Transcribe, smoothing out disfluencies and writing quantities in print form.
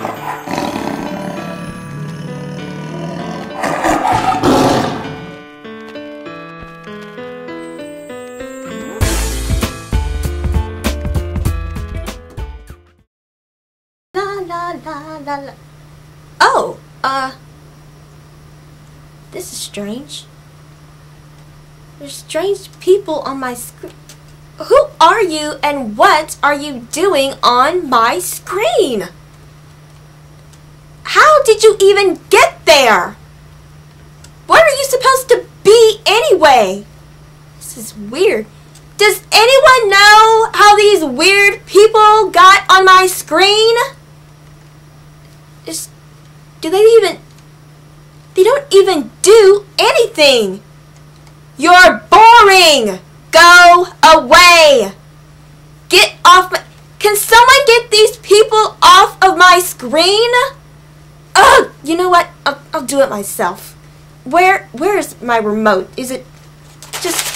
La. Oh, this is strange. There's strange people on my screen. Who are you and what are you doing on my screen? How did you even get there? What are you supposed to be anyway? This is weird. Does anyone know how these weird people got on my screen? They don't even do anything. You're boring. Go away. Get off my... Can someone get these people off of my screen? Ugh, you know what? I'll do it myself. Where's my remote? Is it just...